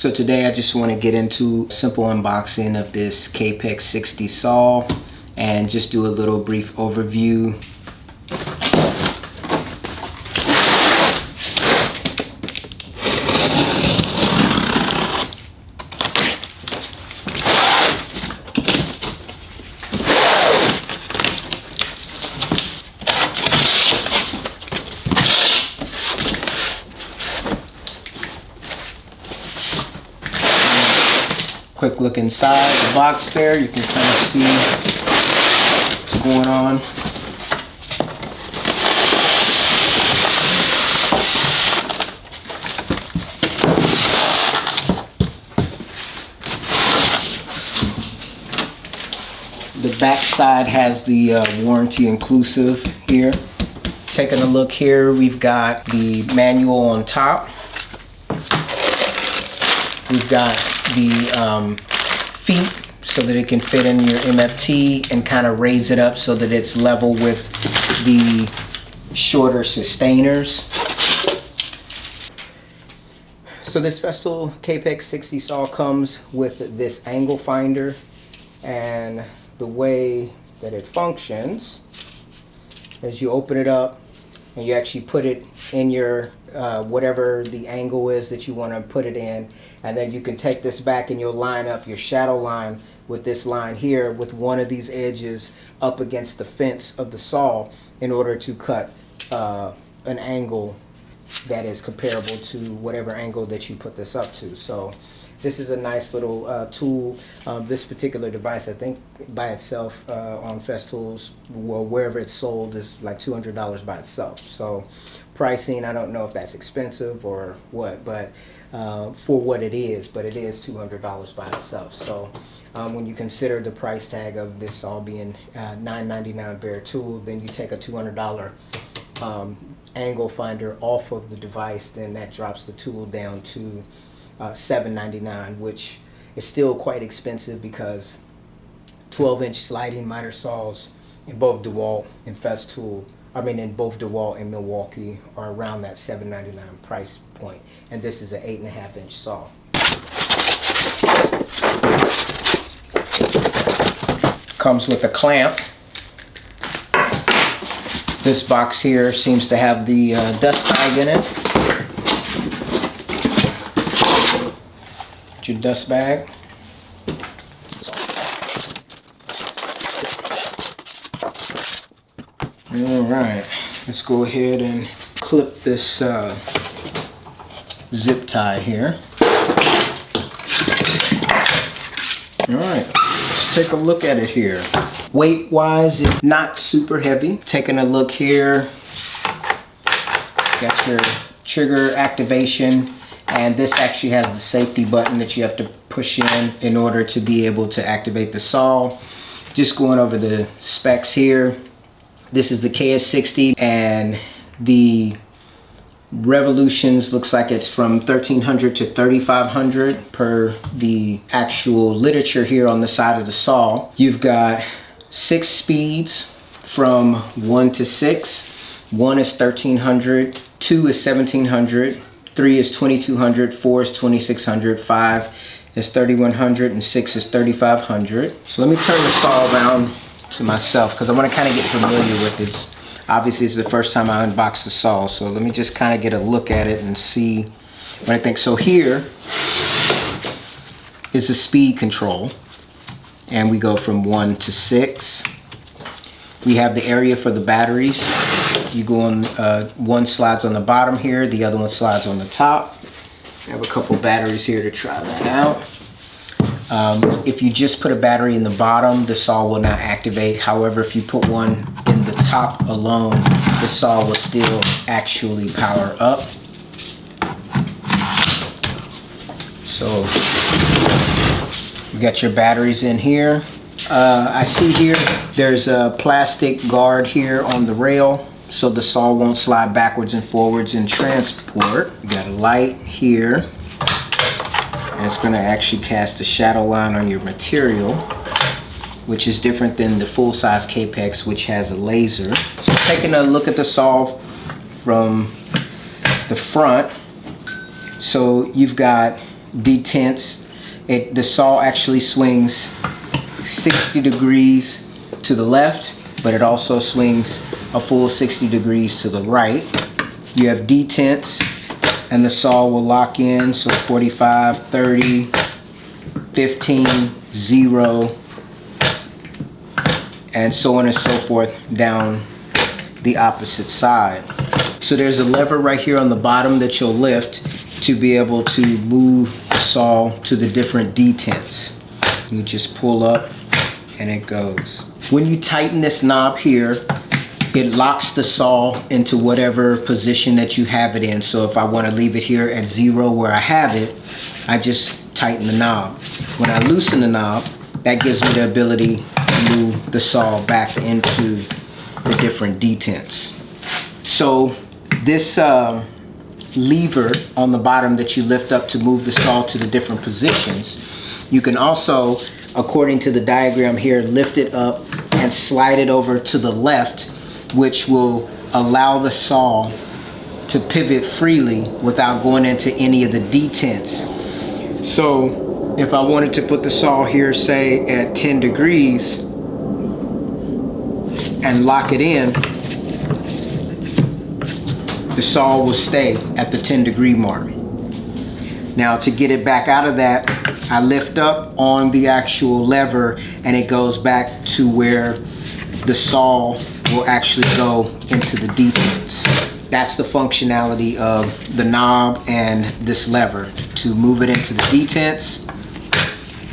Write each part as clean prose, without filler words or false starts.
So today I just want to get into simple unboxing of this Kapex 60 saw and just do a little brief overview. Quick look inside the box there, you can kind of see what's going on. The back side has the warranty inclusive here. Taking a look here, we've got the manual on top. We've got the feet so that it can fit in your MFT and kind of raise it up so that it's level with the shorter sustainers. So this Festool Kapex 60 saw comes with this angle finder, and the way that it functions is you open it up and you actually put it in your whatever the angle is that you want to put it in, and then you can take this back and you'll line up your shadow line with this line here with one of these edges up against the fence of the saw in order to cut an angle that is comparable to whatever angle that you put this up to. So this is a nice little tool. This particular device, I think by itself on Festool's, well, wherever it's sold, is like $200 by itself. So pricing, I don't know if that's expensive or what, but for what it is, but it is $200 by itself. So when you consider the price tag of this all being $9.99 bare tool, then you take a $200 angle finder off of the device, then that drops the tool down to $7.99, which is still quite expensive because 12-inch sliding miter saws in both DeWalt and Festool, in both DeWalt and Milwaukee, are around that $7.99 price point, and this is an 8.5-inch saw. Comes with a clamp. This box here seems to have the dust bag in it. Your dust bag. Alright, let's go ahead and clip this zip tie here. Alright, let's take a look at it here. Weight wise, it's not super heavy. Taking a look here, got your trigger activation. And this actually has the safety button that you have to push in order to be able to activate the saw. Just going over the specs here. This is the KS60, and the revolutions looks like it's from 1300 to 3500 per the actual literature here on the side of the saw. You've got 6 speeds from 1 to 6. 1 is 1300, 2 is 1700. 3 is 2200, 4 is 2600, 5 is 3100, and 6 is 3500. So let me turn the saw around to myself because I want to kind of get familiar with it. Obviously, it's the first time I unbox the saw, so let me just kind of get a look at it and see what I think. So here is the speed control, and we go from 1 to 6. We have the area for the batteries. You go on, one slides on the bottom here, the other one slides on the top. I have a couple batteries here to try that out. If you just put a battery in the bottom, the saw will not activate. However, if you put one in the top alone, the saw will still actually power up. So you got your batteries in here. I see here there's a plastic guard here on the rail so the saw won't slide backwards and forwards in transport. You got a light here, and it's going to actually cast a shadow line on your material, which is different than the full-size Kapex, which has a laser. So taking a look at the saw from the front, so you've got detents. The saw actually swings 60 degrees to the left, but it also swings a full 60 degrees to the right. You have detents, and the saw will lock in, so 45, 30, 15, 0, and so on and so forth down the opposite side. So there's a lever right here on the bottom that you'll lift to be able to move the saw to the different detents. You just pull up and it goes. When you tighten this knob here, it locks the saw into whatever position that you have it in. So if I want to leave it here at 0 where I have it, I just tighten the knob. When I loosen the knob, that gives me the ability to move the saw back into the different detents. So this lever on the bottom that you lift up to move the saw to the different positions, you can also, according to the diagram here, lift it up and slide it over to the left, which will allow the saw to pivot freely without going into any of the detents. So if I wanted to put the saw here, say at 10 degrees and lock it in, the saw will stay at the 10-degree mark. Now to get it back out of that, I lift up on the actual lever and it goes back to where the saw will actually go into the detents. That's the functionality of the knob and this lever, to move it into the detents,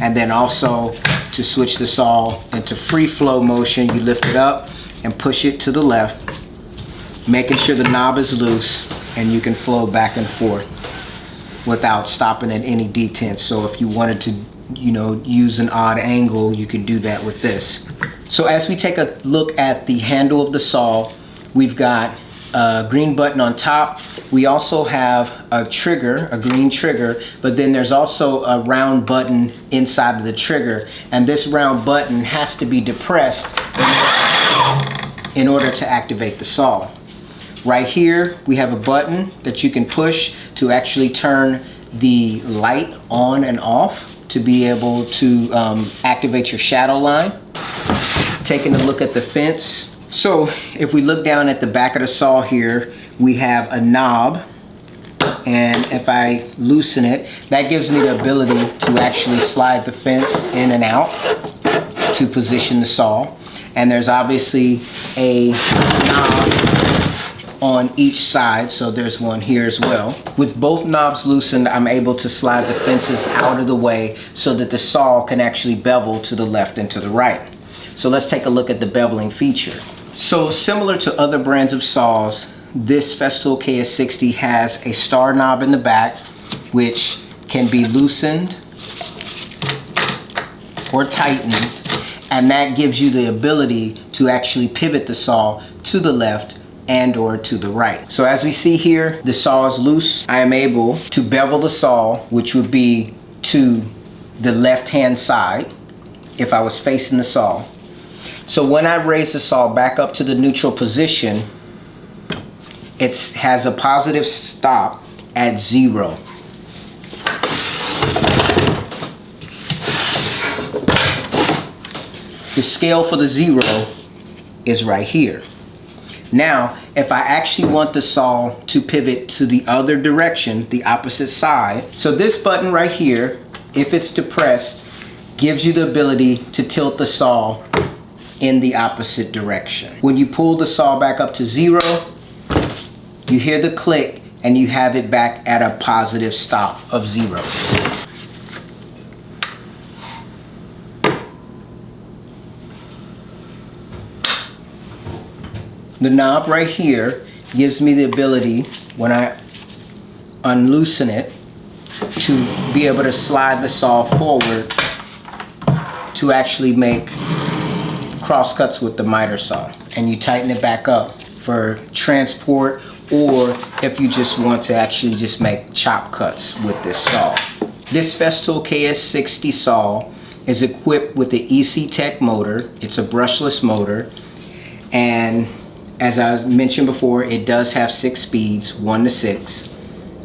and then also to switch the saw into free flow motion. You lift it up and push it to the left, making sure the knob is loose, and you can flow back and forth without stopping at any detents. So if you wanted to, use an odd angle, you could do that with this. So as we take a look at the handle of the saw, we've got a green button on top. We also have a trigger, a green trigger, but then there's also a round button inside of the trigger, and this round button has to be depressed in order to activate the saw. Right here we have a button that you can push to actually turn the light on and off to be able to activate your shadow line. Taking a look at the fence. So if we look down at the back of the saw here, we have a knob, and if I loosen it, that gives me the ability to actually slide the fence in and out to position the saw. And there's obviously a knob on each side, so there's one here as well. With both knobs loosened, I'm able to slide the fences out of the way so that the saw can actually bevel to the left and to the right. So let's take a look at the beveling feature. So similar to other brands of saws, this Festool KS60 has a star knob in the back, which can be loosened or tightened, and that gives you the ability to actually pivot the saw to the left and or to the right. So as we see here, the saw is loose. I am able to bevel the saw, which would be to the left-hand side if I was facing the saw. So when I raise the saw back up to the neutral position, it has a positive stop at 0. The scale for the 0 is right here. Now, if I actually want the saw to pivot to the other direction, the opposite side, so this button right here, if it's depressed, gives you the ability to tilt the saw in the opposite direction. When you pull the saw back up to 0, you hear the click and you have it back at a positive stop of 0. The knob right here gives me the ability, when I unloosen it, to be able to slide the saw forward to actually make cross cuts with the miter saw. And you tighten it back up for transport, or if you just want to actually just make chop cuts with this saw. This Festool KS60 saw is equipped with the EC Tech motor. It's a brushless motor, and as I mentioned before, it does have 6 speeds, 1 to 6.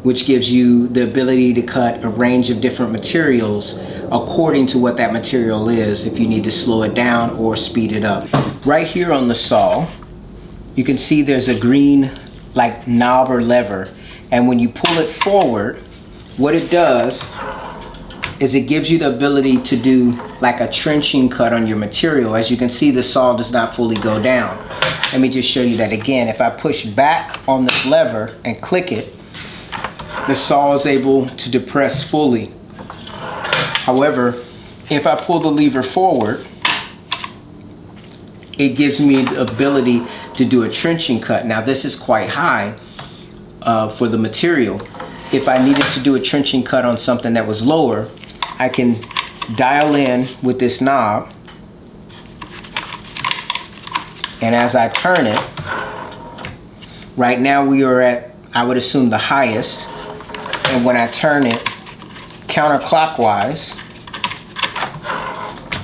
which gives you the ability to cut a range of different materials according to what that material is, if you need to slow it down or speed it up. Right here on the saw, you can see there's a green like knob or lever, and when you pull it forward, what it does is it gives you the ability to do like a trenching cut on your material. As you can see, the saw does not fully go down. Let me just show you that again. If I push back on this lever and click it, the saw is able to depress fully. However, if I pull the lever forward, it gives me the ability to do a trenching cut. Now this is quite high for the material. If I needed to do a trenching cut on something that was lower, I can dial in with this knob, and as I turn it, right now we are at, I would assume, the highest, and when I turn it counterclockwise,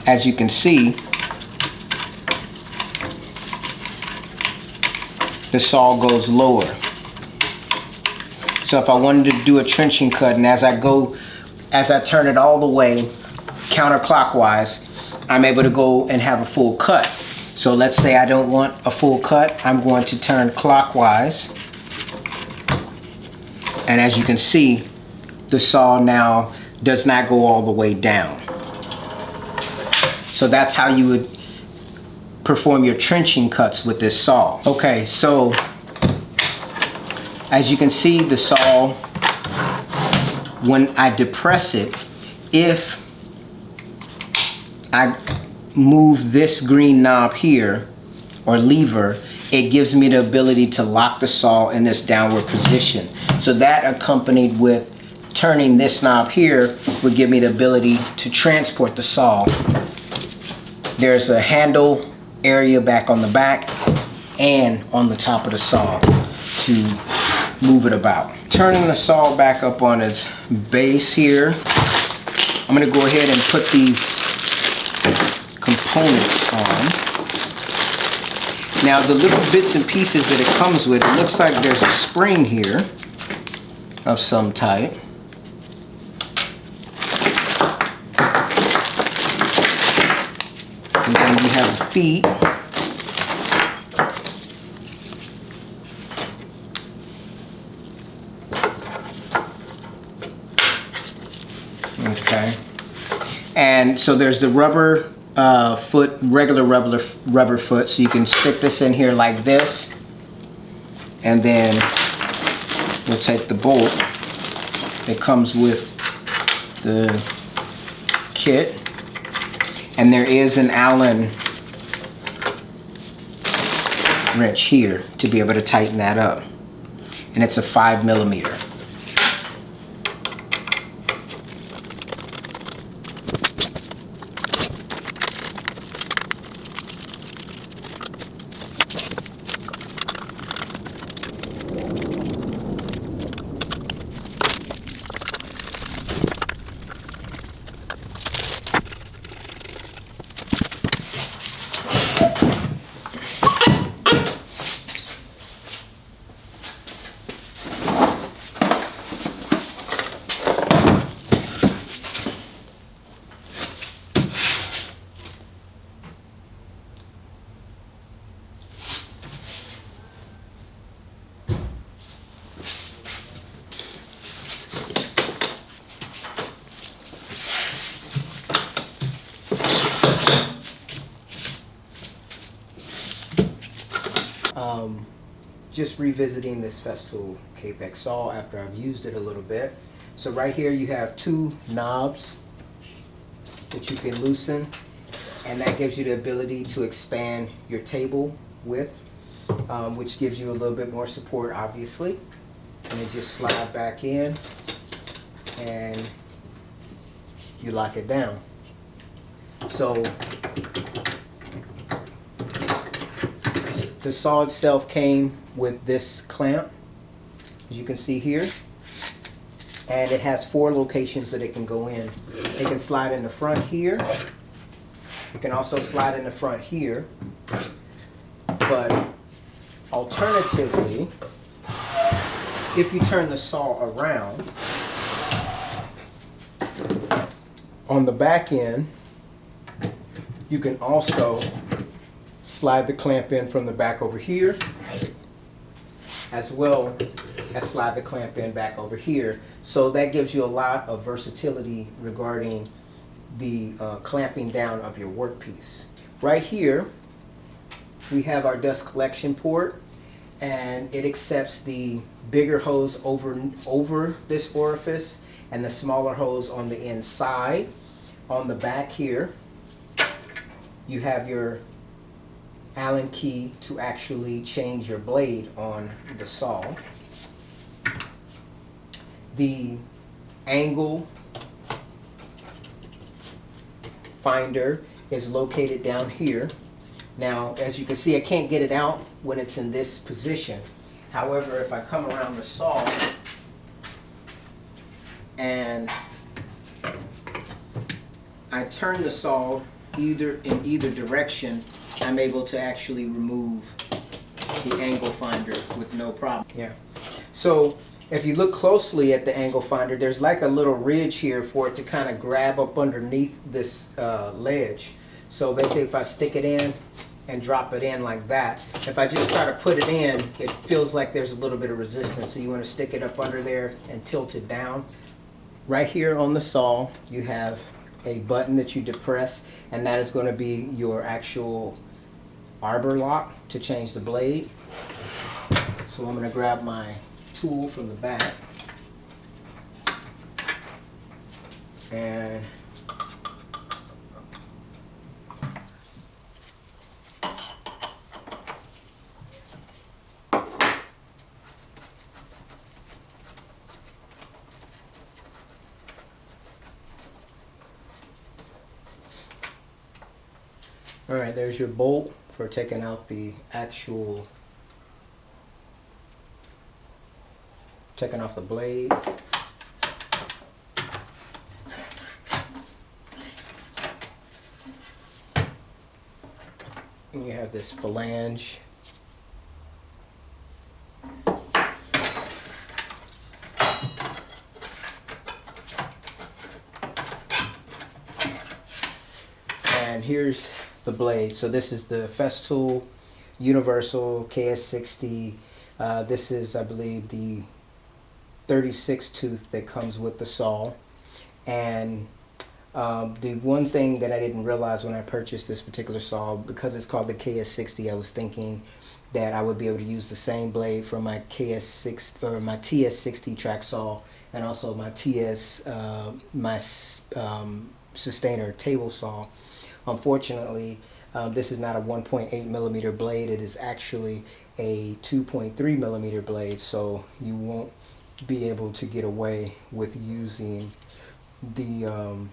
as you can see, the saw goes lower. So if I wanted to do a trenching cut, and as I turn it all the way counterclockwise, I'm able to go and have a full cut. So let's say I don't want a full cut, I'm going to turn clockwise, and as you can see, the saw now does not go all the way down. So that's how you would perform your trenching cuts with this saw. Okay, so as you can see, the saw, when I depress it, if I move this green knob here or lever, it gives me the ability to lock the saw in this downward position. So that, accompanied with turning this knob here, would give me the ability to transport the saw. There's a handle area back on the back and on the top of the saw to move it about. Turning the saw back up on its base here, I'm going to go ahead and put these components on. Now the little bits and pieces that it comes with, it looks like there's a spring here of some type. And then you have the feet. Okay. And so there's the rubber foot, regular rubber foot, so you can stick this in here like this, and then we'll take the bolt that comes with the kit, and there is an Allen wrench here to be able to tighten that up, and it's a 5mm. Just revisiting this Festool Kapex saw after I've used it a little bit. So right here you have two knobs that you can loosen, and that gives you the ability to expand your table width, which gives you a little bit more support, obviously. And then just slide back in and you lock it down. So the saw itself came with this clamp, as you can see here, and it has 4 locations that it can go in. It can slide in the front here. It can also slide in the front here, but alternatively, if you turn the saw around, on the back end, you can also slide the clamp in from the back over here, as well as slide the clamp in back over here. So that gives you a lot of versatility regarding the clamping down of your workpiece. Right here, we have our dust collection port, and it accepts the bigger hose over this orifice and the smaller hose on the inside. On the back here, you have your Allen key to actually change your blade on the saw. The angle finder is located down here. Now, as you can see, I can't get it out when it's in this position. However, if I come around the saw and I turn the saw in either direction, I'm able to actually remove the angle finder with no problem. Yeah. So if you look closely at the angle finder, there's like a little ridge here for it to kind of grab up underneath this ledge. So basically, if I stick it in and drop it in like that, if I just try to put it in, it feels like there's a little bit of resistance. So you want to stick it up under there and tilt it down. Right here on the saw, you have a button that you depress, and that is going to be your actual arbor lock to change the blade. So I'm going to grab my tool from the back and all right, there's your bolt for taking out the actual, taking off the blade. And you have this flange. And here's the blade. So this is the Festool Universal KS60. This is, I believe, the 36 tooth that comes with the saw. And the one thing that I didn't realize when I purchased this particular saw, because it's called the KS60, I was thinking that I would be able to use the same blade for my KS6 or my TS60 track saw, and also my Sustainer table saw. Unfortunately, this is not a 1.8 millimeter blade. It is actually a 2.3 millimeter blade, so you won't be able to get away with using the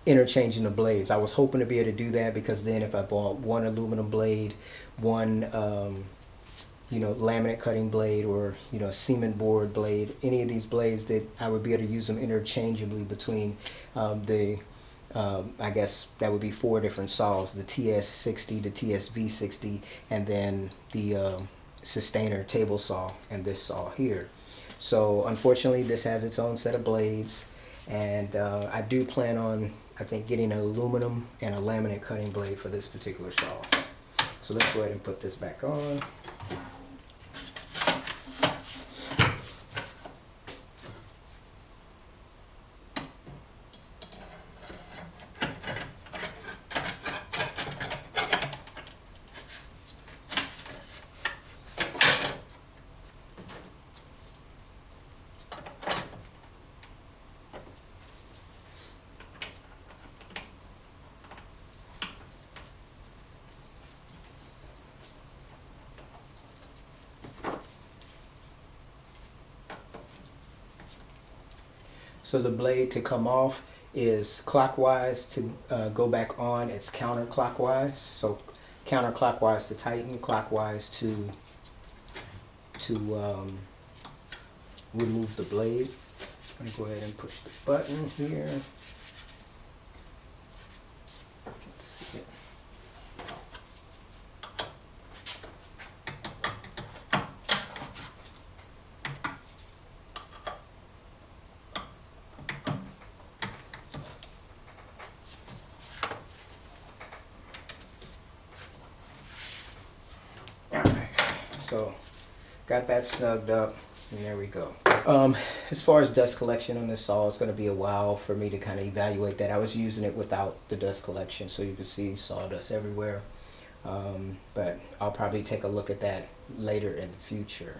interchanging the blades. I was hoping to be able to do that, because then if I bought one aluminum blade, one laminate cutting blade, or cement board blade, any of these blades, that I would be able to use them interchangeably between I guess that would be 4 different saws: the TS60, the TSV60, and then the Sustainer table saw, and this saw here. So unfortunately, this has its own set of blades, and I do plan on, I think, getting an aluminum and a laminate cutting blade for this particular saw. So let's go ahead and put this back on. So the blade to come off is clockwise. To go back on, it's counterclockwise. So counterclockwise to tighten, clockwise to remove the blade. I'm going to go ahead and push the button here. Let's see it. So got that snugged up, and there we go. As far as dust collection on this saw, it's going to be a while for me to kind of evaluate that. I was using it without the dust collection, so you can see sawdust everywhere. But I'll probably take a look at that later in the future.